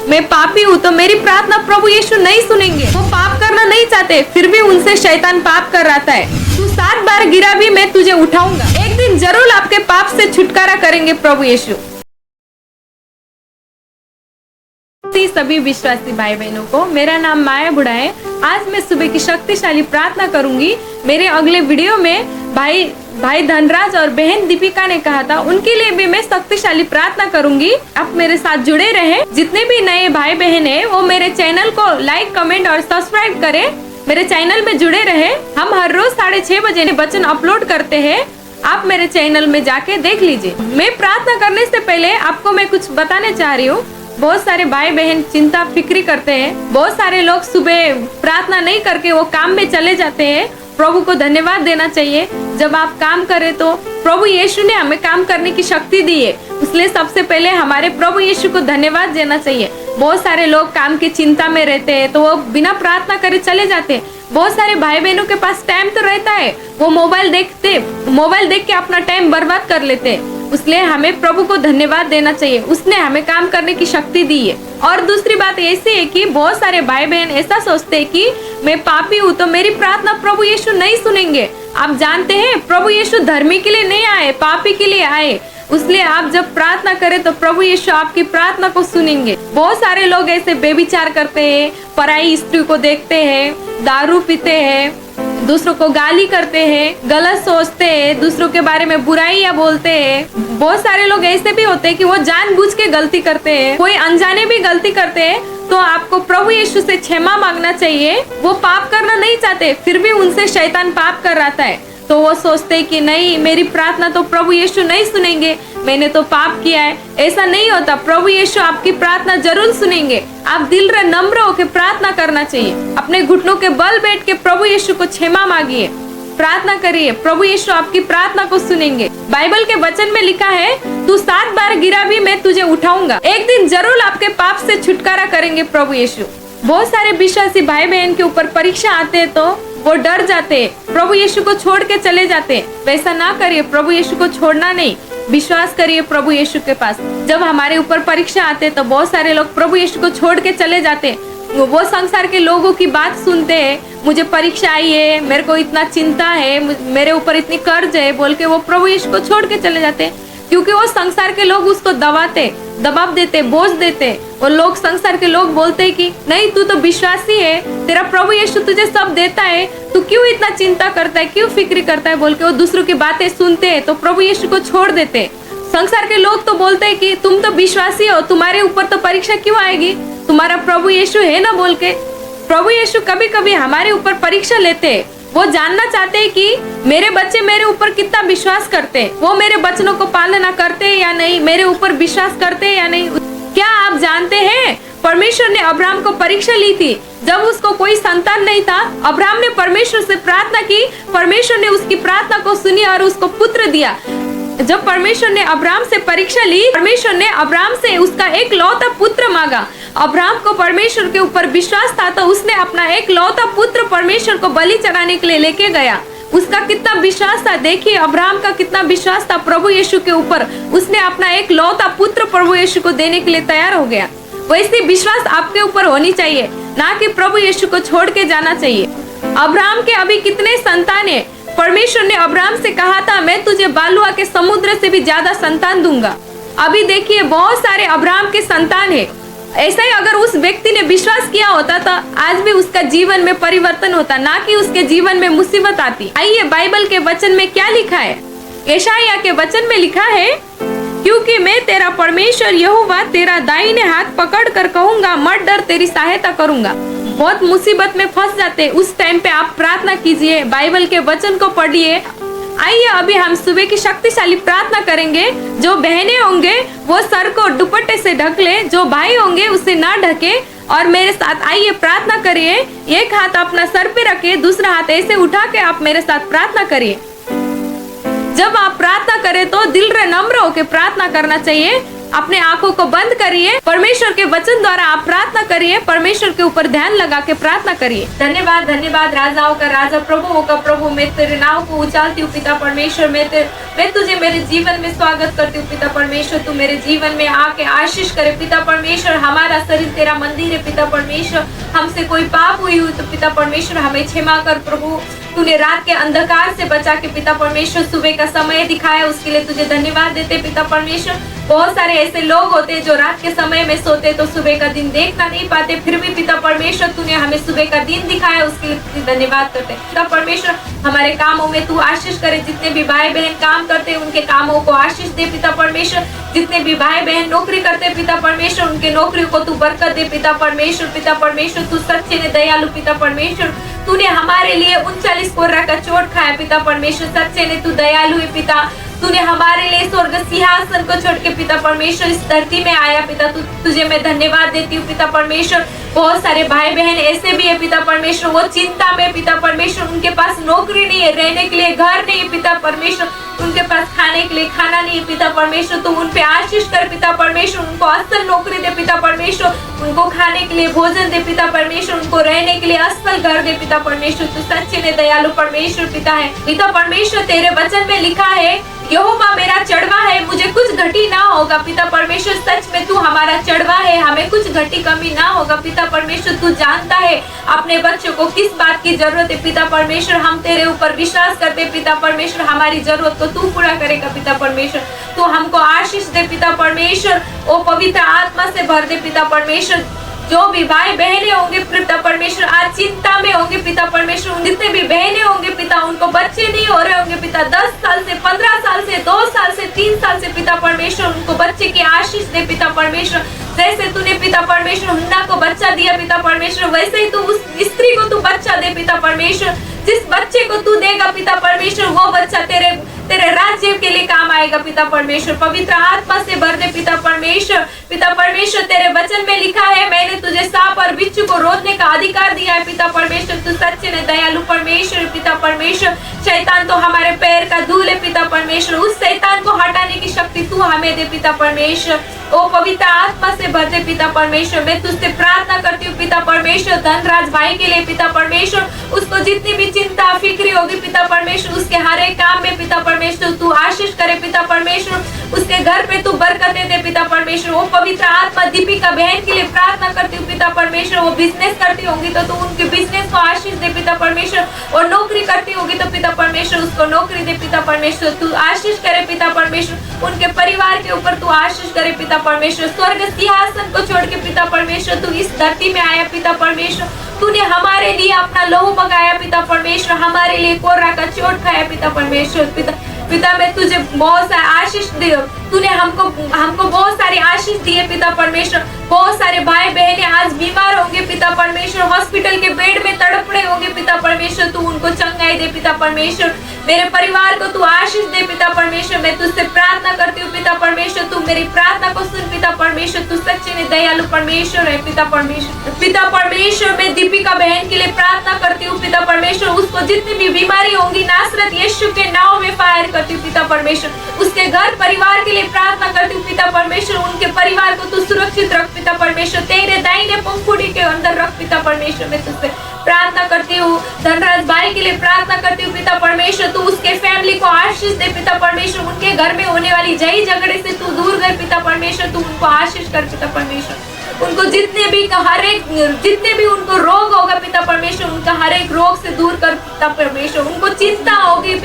मैं पापी हूँ तो मेरी प्रार्थना प्रभु यीशु नहीं सुनेंगे। वो पाप करना नहीं चाहते, फिर भी उनसे शैतान पाप कराता है। तू 7 बार गिरा भी मैं तुझे उठाऊंगा। एक दिन जरूर आपके पाप से छुटकारा करेंगे प्रभु यीशु। सभी विश्वासी भाई बहनों को मेरा नाम माया बुढ़ा है। आज मैं सुबह की शक्तिशाली प्रार्थना करूंगी। मेरे अगले वीडियो में भाई धनराज और बहन दीपिका ने कहा था, उनके लिए भी मैं शक्तिशाली प्रार्थना करूंगी। आप मेरे साथ जुड़े रहे। जितने भी नए भाई बहन है वो मेरे चैनल को लाइक, कमेंट और सब्सक्राइब करें। मेरे चैनल में जुड़े रहे। हम हर रोज 6:30 बजे वचन अपलोड करते हैं। आप मेरे चैनल में जाके देख लीजिए। मैं प्रार्थना करने से पहले आपको मैं कुछ बताने चाह रही हूँ। बहुत सारे भाई बहन चिंता फिक्री करते हैं। बहुत सारे लोग सुबह प्रार्थना नहीं करके वो काम में चले जाते हैं। प्रभु को धन्यवाद देना चाहिए। जब आप काम करें तो प्रभु यीशु ने हमें काम करने की शक्ति दी है, इसलिए सबसे पहले हमारे प्रभु यीशु को धन्यवाद देना चाहिए। बहुत सारे लोग काम की चिंता में रहते हैं तो वो बिना प्रार्थना करे चले जाते हैं। बहुत सारे भाई बहनों के पास टाइम तो रहता है, वो मोबाइल देख के अपना टाइम बर्बाद कर लेते हैं। इसलिए हमें प्रभु को धन्यवाद देना चाहिए, उसने हमें काम करने की शक्ति दी है। और दूसरी बात ऐसी है कि बहुत सारे भाई बहन ऐसा सोचते हैं कि मैं पापी हूँ तो मेरी प्रार्थना प्रभु यीशु नहीं सुनेंगे। आप जानते हैं प्रभु यीशु धर्मी के लिए नहीं आए, पापी के लिए आए। इसलिए आप जब प्रार्थना करें तो प्रभु यीशु आपकी प्रार्थना को सुनेंगे। बहुत सारे लोग ऐसे बेविचार करते हैं, पराई स्त्री को देखते हैं, दारू पीते हैं, दूसरों को गाली करते हैं, गलत सोचते हैं, दूसरों के बारे में बुराइयां बोलते हैं। बहुत सारे लोग ऐसे भी होते हैं कि वो जानबूझ के गलती करते हैं, कोई अनजाने भी गलती करते हैं। तो आपको प्रभु यीशु से क्षमा मांगना चाहिए। वो पाप करना नहीं चाहते, फिर भी उनसे शैतान पाप कराता है। तो वो सोचते कि नहीं, मेरी प्रार्थना तो प्रभु यीशु नहीं सुनेंगे, मैंने तो पाप किया है। ऐसा नहीं होता। प्रभु यीशु आपकी प्रार्थना जरूर सुनेंगे। आप दिल रे नम्र होकर प्रार्थना करना चाहिए। अपने घुटनों के बल बैठ के प्रभु यीशु को क्षमा मांगिए, प्रार्थना करिए। प्रभु यीशु आपकी प्रार्थना को सुनेंगे। बाइबल के वचन में लिखा है, तू 7 बार गिरा भी मैं तुझे उठाऊंगा। एक दिन जरूर आपके पाप से छुटकारा करेंगे प्रभु यीशु। बहुत सारे विश्वासी भाई बहन के ऊपर परीक्षा आते हैं तो वो डर जाते हैं, प्रभु यीशु को छोड़ के चले जाते हैं। वैसा ना करिए, प्रभु यीशु को छोड़ना नहीं, विश्वास करिए प्रभु यीशु के पास। जब हमारे ऊपर परीक्षा आते तो बहुत सारे लोग प्रभु यीशु को छोड़ के चले जाते हैं। वो संसार के लोगों की बात सुनते हैं, मुझे परीक्षा आई है, मेरे को इतना चिंता है, मेरे ऊपर इतनी कर्ज है बोल के वो प्रभु यीशु को छोड़ के चले जाते हैं। क्योंकि वो संसार के लोग उसको दबाव देते, बोझ देते। और लोग संसार के लोग बोलते हैं कि नहीं, तू तो विश्वासी है, तेरा प्रभु यीशु तुझे सब देता है, तू क्यों इतना चिंता करता है, क्यों फिक्र करता है बोल के वो दूसरों की बातें सुनते हैं तो प्रभु यीशु को छोड़ देते। संसार के लोग तो बोलते हैं कि तुम तो विश्वासी हो, तुम्हारे ऊपर तो परीक्षा क्यों आएगी, तुम्हारा प्रभु यीशु है ना बोल के। प्रभु यीशु कभी कभी हमारे ऊपर परीक्षा लेते हैं। वो जानना चाहते हैं कि मेरे बच्चे मेरे ऊपर कितना विश्वास करते हैं, वो मेरे वचनों को पालना करते हैं या नहीं, मेरे ऊपर विश्वास करते हैं या नहीं। क्या आप जानते हैं परमेश्वर ने अब्राहम को परीक्षा ली थी। जब उसको कोई संतान नहीं था, अब्राहम ने परमेश्वर से प्रार्थना की, परमेश्वर ने उसकी प्रार्थना को सुनी और उसको पुत्र दिया। जब परमेश्वर ने अब्राहम से परीक्षा ली, परमेश्वर ने अब्राहम से उसका एक लौता पुत्र मांगा। अब्राहम को परमेश्वर के ऊपर विश्वास था तो उसने अपना एक लौता पुत्र परमेश्वर को बलि चढ़ाने के लिए लेके गया। उसका कितना विश्वास था, देखिए अब्राहम का कितना विश्वास था प्रभु यीशु के ऊपर। उसने अपना एक लौता पुत्र प्रभु यीशु को देने के लिए तैयार हो गया। वैसे विश्वास आपके ऊपर होनी चाहिए, ना कि प्रभु यीशु को छोड़ के जाना चाहिए। अब्राहम के अभी कितने संतान है? परमेश्वर ने अब्राहम से कहा था, मैं तुझे बालुआ के समुद्र से भी ज्यादा संतान दूंगा। अभी देखिए बहुत सारे अब्राहम के संतान है। ऐसा ही अगर उस व्यक्ति ने विश्वास किया होता तो आज भी उसका जीवन में परिवर्तन होता, ना कि उसके जीवन में मुसीबत आती। आइए बाइबल के वचन में क्या लिखा है। यशायाह के वचन में लिखा है, क्योंकि मैं तेरा परमेश्वर यहोवा तेरा दाहिने हाथ पकड़ कर कहूंगा, मत डर, तेरी सहायता करूंगा। बहुत मुसीबत में फंस जाते, उस टाइम पे आप प्रार्थना कीजिए, बाइबल के वचन को पढ़िए। आइए अभी हम सुबह की शक्तिशाली प्रार्थना करेंगे। जो बहनें होंगे वो सर को दुपट्टे से ढक ले, जो भाई होंगे उसे ना ढके। और मेरे साथ आइए प्रार्थना करिए। एक हाथ अपना सर पे रखे, दूसरा हाथ ऐसे उठा के आप मेरे साथ प्रार्थना करिए। जब आप प्रार्थना करें तो दिल रे नम्र होकर प्रार्थना करना चाहिए। अपने आंखों को बंद करिए, परमेश्वर के वचन द्वारा आप प्रार्थना करिए, परमेश्वर के ऊपर ध्यान लगा के प्रार्थना करिए। धन्यवाद धन्यवाद राजाओं का राजा, प्रभुओं का प्रभु, मैं तेरे नाम को उछालती हूँ पिता परमेश्वर। मैं तुझे मेरे जीवन में स्वागत करती हूँ पिता परमेश्वर। तू मेरे जीवन में आके आशीष करे पिता परमेश्वर। हमारा शरीर तेरा मंदिर है पिता परमेश्वर। हमसे कोई पाप हुई तो पिता परमेश्वर हमें क्षमा कर प्रभु। तूने रात के अंधकार से बचा के पिता परमेश्वर सुबह का समय दिखाया, उसके लिए तुझे धन्यवाद देते पिता परमेश्वर। बहुत सारे ऐसे लोग होते हैं जो रात के समय में सोते तो सुबह का दिन देखना नहीं पाते, फिर भी पिता परमेश्वर तूने हमें सुबह का दिन दिखाया, उसके लिए तुझे धन्यवाद करते पिता परमेश्वर। हमारे कामों में तू आशीष करे, जितने भी भाई बहन काम करते हैं उनके कामों को आशीष दे पिता परमेश्वर। जितने भी भाई बहन नौकरी करते पिता परमेश्वर उनके नौकरियों को तू बरकत दे पिता परमेश्वर। पिता परमेश्वर तू सच्चे ने दयालु पिता परमेश्वर। तूने हमारे लिए 39 कोर्रा का चोट खाया पिता परमेश्वर। सच्चे ने तू दयालु है पिता। तूने हमारे लिए स्वर्ग सिंहासन को छोड़ के पिता परमेश्वर इस धरती में आया पिता। तुझे मैं धन्यवाद देती हूँ पिता परमेश्वर। बहुत सारे भाई बहन ऐसे भी है पिता परमेश्वर, वो चिंता में पिता परमेश्वर, उनके पास नौकरी नहीं है, रहने के लिए घर नहीं है पिता परमेश्वर, उनके पास खाने के लिए खाना नहीं है पिता परमेश्वर। तू उन पे आशीष कर पिता परमेश्वर, उनको असल नौकरी दे पिता परमेश्वर, उनको खाने के लिए भोजन दे पिता परमेश्वर, उनको रहने के लिए असल घर दे पिता परमेश्वर। तू सच्चे ने दयालु परमेश्वर पिता है पिता परमेश्वर। तेरे वचन में लिखा है यहोवा मेरा चढ़वा है, मुझे कुछ घटी ना होगा पिता परमेश्वर। सच में तू हमारा चढ़वा है, हमें कुछ घटी कमी ना होगा पिता परमेश्वर। तू जानता है अपने बच्चों को किस बात की जरूरत है पिता परमेश्वर। हम तेरे ऊपर विश्वास करते पिता परमेश्वर, हमारी जरूरत को तू पूरा करेगा पिता परमेश्वर। तू हमको आशीष दे पिता परमेश्वर, ओ पवित्र आत्मा से भर दे पिता परमेश्वर। जो भी भाई बहने होंगे पिता परमेश्वर आज चिंता में होंगे पिता परमेश्वर, जितने भी बहने होंगे पिता उनको बच्चे नहीं हो रहे होंगे पिता, 10 साल से 15 साल से 2 साल से 3 साल से पिता परमेश्वर उनको बच्चे की आशीष दे पिता परमेश्वर। जैसे तूने पिता परमेश्वर हुन्ना को बच्चा दिया पिता परमेश्वर, वैसे ही तू उस स्त्री को तू बच्चा दे पिता परमेश्वर। जिस बच्चे को तू देगा पिता परमेश्वर वो बच्चा तेरे राज्य के लिए काम आएगा पिता परमेश्वर। पवित्र आत्मा से भर दे पिता परमेश्वर। पिता परमेश्वर तेरे वचन में लिखा है मैंने तुझे सांप और बिच्छू को रोकने का अधिकार दिया है पिता परमेश्वर। तू सच्चे ने दयालु परमेश्वर पिता परमेश्वर। शैतान तो हमारे पैर का धूल है पिता परमेश्वर, उस शैतान को हटाने की शक्ति तू हमें दे पिता परमेश्वर। ओ पवित्र आत्मा से भर दे पिता परमेश्वर। मैं तुझसे प्रार्थना करती हूँ पिता परमेश्वर धनराज भाई के लिए पिता परमेश्वर। उसको जितनी भी चिंता फिक्री होगी पिता परमेश्वर, उसके हर एक काम में पिता परमेश्वर तू आशीष करे पिता परमेश्वर। उसके घर पे तू बरकतें दे पिता परमेश्वर। वो पवित्र आत्मा दीपिका बहन के लिए प्रार्थना करती हूँ पिता परमेश्वर। वो बिजनेस करती होगी तो तू उनके बिजनेस को आशीष दे पिता परमेश्वर। और नौकरी करती होगी तो पिता परमेश्वर उसको नौकरी दे पिता परमेश्वर। तू आशीष करे पिता परमेश्वर। उनके परिवार के ऊपर तू आशीष करे पिता परमेश्वर। स्वर्ग सिंहासन को छोड़ के पिता परमेश्वर तू इस धरती में आया पिता परमेश्वर। तूने हमारे लिए अपना लहू बगाया पिता परमेश्वर, हमारे लिए कोर्रा का चोट खाया पिता परमेश्वर। पिता मैं तुझे बहुत सारी आशीष दी, तूने हमको बहुत सारी आशीष दी है पिता परमेश्वर। बहुत सारे भाई बहने आज बीमार होंगे पिता परमेश्वर, हॉस्पिटल के बेड में तड़प रहे होंगे पिता परमेश्वर। तू उनको चंगाई दे पिता परमेश्वर। मेरे परिवार को तू आशीष दे पिता परमेश्वर। मैं तुझसे प्रार्थना करती हूँ पिता परमेश्वर, तू मेरी प्रार्थना को सुन पिता परमेश्वर। तू सच्चे ने दयालु परमेश्वर है पिता परमेश्वर। पिता परमेश्वर मैं दीपिका बहन के लिए प्रार्थना करती हूँ पिता परमेश्वर। उसको जितनी भी बीमारी होंगी नासरत यीशु के नाम में फायर करती हूँ पिता परमेश्वर। उसके घर परिवार के लिए प्रार्थना करती हूँ पिता परमेश्वर। उनके परिवार को तू सुरक्षित रख पिता परमेश्वर। तेरे दाहिने पंखुड़ी के अंदर रख पिता परमेश्वर। मैं तुझसे प्रार्थना करती हूँ धनराज भाई के लिए प्रार्थना करती हूँ पिता परमेश्वर। तू उसके फैमिली को आशीष दे पिता परमेश्वर। उनके घर में होने वाली जय झगड़े से तू दूर कर पिता परमेश्वर। तू उनको आशीष कर पिता परमेश्वर। उनको जितने भी उनको रोग होगा पिता परमेश्वर, उनका हर एक रोग से दूर कर पिता परमेश्वर। उनको चिंता होगी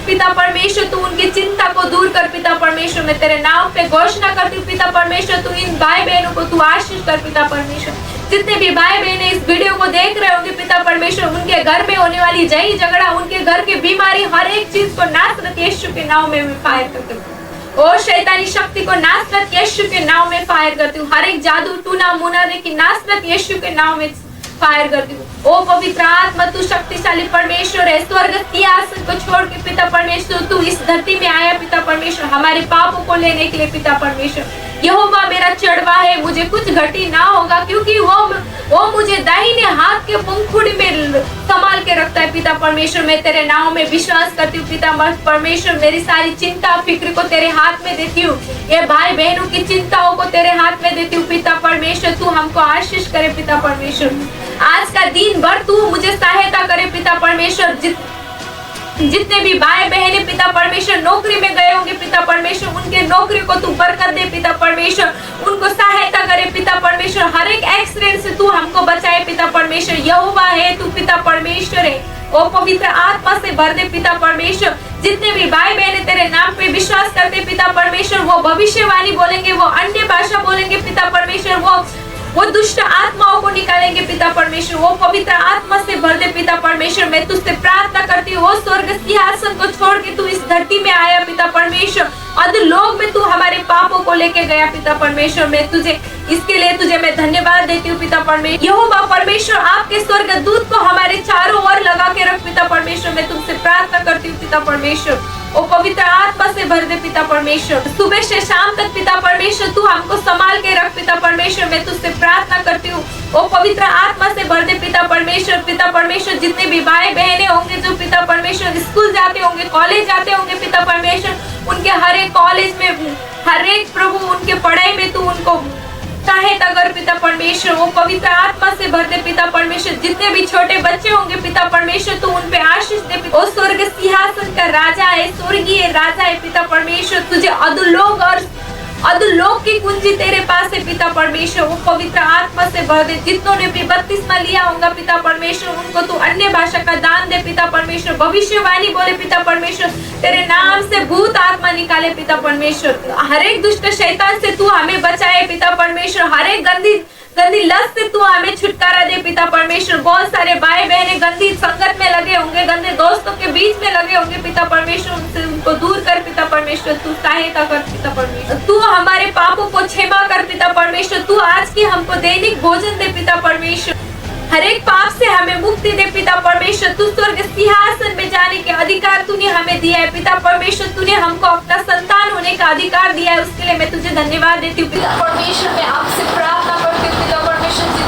पिता परमेश्वर, तू उनकी चिंता को दूर कर पिता परमेश्वर। मैं तेरे नाम पे घोषणा करती हूँ पिता परमेश्वर। तू इन भाई बहनों को तू आशीष कर पिता परमेश्वर। जितने भी भाई बहने इस वीडियो को देख रहे होंगे पिता परमेश्वर, उनके घर में होने वाली जय झगड़ा, उनके घर की बीमारी, हर एक चीज को नासरत यीशु के नाम में मैं फायर करती हूँ। और शैतानी शक्ति को नासरत यीशु के नाम में फायर करती हूँ। हर एक जादू टूना मुना देखी नासरत यीशु के नाम में फायर करती हूँ। ओ पवित्र आत्मा तू शक्तिशाली परमेश्वर है। स्वर्ग सिंहासन को छोड़ के पिता परमेश्वर तू इस धरती में आया पिता परमेश्वर, हमारे पापों को लेने के लिए पिता परमेश्वर। यहोवा मेरा चढ़वा है, मुझे कुछ घटी ना होगा, क्योंकि वो मुझे दाहिने हाथ के पंखुड़ी में संभाल के सकता है पिता परमेश्वर। मैं तेरे नाम में विश्वास करती हूँ पिता परमेश्वर। मेरी सारी चिंता फिक्र को तेरे हाथ में देती हूँ। ये भाई बहनों की चिंताओं को तेरे हाथ में देती हूँ पिता परमेश्वर। तू हमको आशीष करे पिता परमेश्वर। आज का दिन भर तू मुझे सहायता करे पिता परमेश्वर। जितने भी भाई बहने पिता परमेश्वर नौकरी में गए होंगे पिता परमेश्वर, उनके नौकरी को तू बरकत दे पिता परमेश्वर। उनको सहायता करे पिता परमेश्वर। हर एक एक्सीडेंट से तू हमको बचाए पिता परमेश्वर। यहोवा है तू पिता परमेश्वर है। ओ पवित्र आत्मा से भर दे पिता परमेश्वर। जितने भी भाई बहने तेरे नाम पे विश्वास करते पिता परमेश्वर, वो भविष्यवाणी बोलेंगे, वो अन्य भाषा बोलेंगे पिता परमेश्वर, वो दुष्ट आत्माओं को निकालेंगे पिता परमेश्वर। वो पवित्र आत्मा से भर दे पिता परमेश्वर। मैं तुझसे प्रार्थना करती हूँ, वो स्वर्ग सिंहासन को छोड़ के तू इस धरती में आया पिता परमेश्वर। अधोलोक में तू हमारे पापों को लेके गया पिता परमेश्वर। मैं तुझे इसके लिए तुझे मैं धन्यवाद देती हूँ पिता परमेश्वर। यहोवा परमेश्वर, आपके स्वर्ग दूत को हमारे चारों ओर लगा के रख पिता परमेश्वर। मैं तुमसे प्रार्थना करती हूँ पिता परमेश्वर। ओ पवित्र आत्मा से भर दे पिता परमेश्वर। सुबह से शाम तक पिता परमेश्वर तू हमको संभाल के रख पिता परमेश्वर। मैं तुझसे प्रार्थना करती हूँ, ओ पवित्र आत्मा से भर दे पिता परमेश्वर। पिता परमेश्वर, जितने भी भाई बहने होंगे जो पिता परमेश्वर स्कूल जाते होंगे, कॉलेज जाते होंगे पिता परमेश्वर, उनके हर एक कॉलेज में, हर एक प्रभु उनके पढ़ाई में तू उनको सहायता कर पिता परमेश्वर। वो पवित्र आत्मा से भर दे पिता परमेश्वर। जितने भी छोटे बच्चे होंगे पिता परमेश्वर, तू उन पे आशीष दे। ओ स्वर्ग सिंहासन का राजा है, स्वर्गीय राजा है पिता परमेश्वर। तुझे अधोलोक और अधोलोक की कुंजी तेरे पास है पिता परमेश्वर। वो पवित्र आत्मा से भर दे। जितनों ने भी बपतिस्मा लिया होगा पिता परमेश्वर, उनको तू अन्य भाषा का दान दे पिता परमेश्वर। भविष्यवाणी बोले पिता परमेश्वर। तेरे नाम से भूत आत्मा निकाले पिता परमेश्वर। हर एक दुष्ट शैतान से तू हमें बचाए पिता परमेश्वर। हर एक गंदी लत से तू हमें छुटकारा दे पिता परमेश्वर। बहुत सारे भाई बहने गंदी संगत में लगे होंगे, गंदे दोस्तों के बीच में लगे होंगे पिता परमेश्वर। उनसे उनको दूर कर पिता परमेश्वर। तू सहायता कर पिता परमेश्वर। तू हमारे पापों को क्षमा कर पिता परमेश्वर। तू आज की हमको दैनिक भोजन दे पिता परमेश्वर। हर एक पाप से हमें मुक्ति दे पिता परमेश्वर। तू स्वर्ग सिंहासन में जाने के अधिकार तूने हमें दिया है पिता परमेश्वर। तूने हमको अपना संतान होने का अधिकार दिया है, उसके लिए मैं तुझे धन्यवाद देती हूँ पिता परमेश्वर। मैं आपसे प्रार्थना करती हूँ पिता परमेश्वर,